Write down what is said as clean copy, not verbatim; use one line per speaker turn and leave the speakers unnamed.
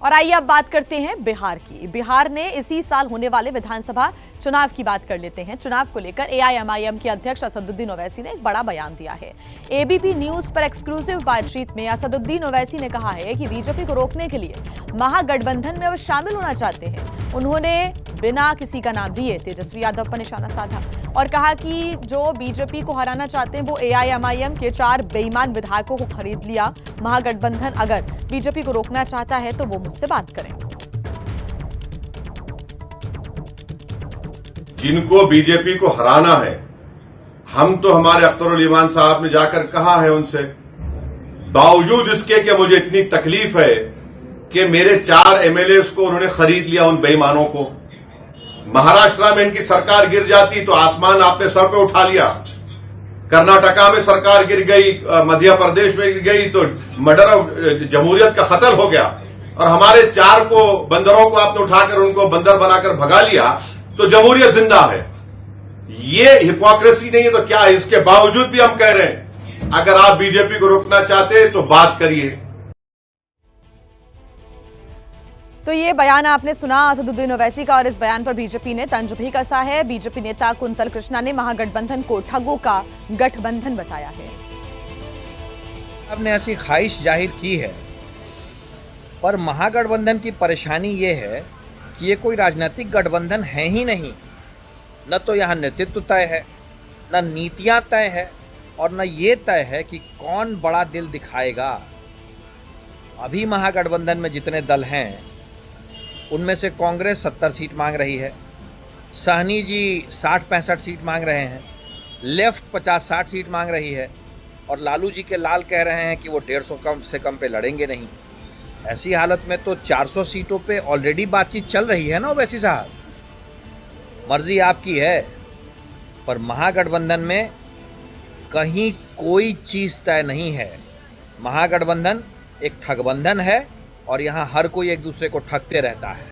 और आइए अब बात करते हैं बिहार की। बिहार ने इसी साल होने वाले विधानसभा चुनाव की बात कर लेते हैं। चुनाव को लेकर एआईएमआईएम के अध्यक्ष असदुद्दीन ओवैसी ने एक बड़ा बयान दिया है। एबीपी न्यूज पर एक्सक्लूसिव बातचीत में असदुद्दीन ओवैसी ने कहा है कि बीजेपी को रोकने के लिए महागठबंधन में वो शामिल होना चाहते हैं। उन्होंने बिना किसी का नाम लिए तेजस्वी यादव पर निशाना साधा और कहा कि जो बीजेपी को हराना चाहते हैं वो एआईएमआईएम के 4 बेईमान विधायकों को खरीद लिया। महागठबंधन अगर बीजेपी को रोकना चाहता है तो वो मुझसे बात करें।
जिनको बीजेपी को हराना है, हम तो हमारे अख्तरुल ईमान साहब ने जाकर कहा है उनसे, बावजूद इसके कि मुझे इतनी तकलीफ है कि मेरे 4 एमएलए को उन्होंने खरीद लिया, उन बेईमानों को। महाराष्ट्र में इनकी सरकार गिर जाती तो आसमान आपने सर पे उठा लिया, कर्नाटका में सरकार गिर गई, मध्य प्रदेश में गिर गई तो मर्डर जमहूरियत का खतल हो गया, और हमारे 4 को बंदरों को आपने उठाकर उनको बंदर बनाकर भगा लिया तो जमहूरियत जिंदा है। ये हिपोक्रेसी नहीं है तो क्या है? इसके बावजूद भी हम कह रहे हैं अगर आप बीजेपी को रोकना चाहते हैं तो बात करिए।
तो ये बयान आपने सुना असदुद्दीन ओवैसी का, और इस बयान पर बीजेपी ने तंज भी कसा है। बीजेपी नेता कुंतल कृष्णा ने महागठबंधन को ठगों का गठबंधन बताया है।
आपने ऐसी ख्वाहिश जाहिर की है, पर महागठबंधन की परेशानी ये है कि ये कोई राजनीतिक गठबंधन है ही नहीं। न तो यहाँ नेतृत्व तय है, न नीतियाँ तय है, और न ये तय है कि कौन बड़ा दिल दिखाएगा। अभी महागठबंधन में जितने दल हैं उनमें से कांग्रेस 70 सीट मांग रही है, सहनी जी 60-65 सीट मांग रहे हैं, लेफ्ट 50-60 सीट मांग रही है, और लालू जी के लाल कह रहे हैं कि वो 150 कम से कम पे लड़ेंगे नहीं। ऐसी हालत में तो 400 सीटों पे ऑलरेडी बातचीत चल रही है ना ओवैसी साहब। मर्जी आपकी है, पर महागठबंधन में कहीं कोई चीज़ तय नहीं है। महागठबंधन एक ठगबंधन है और यहाँ हर कोई एक दूसरे को ठगते रहता है।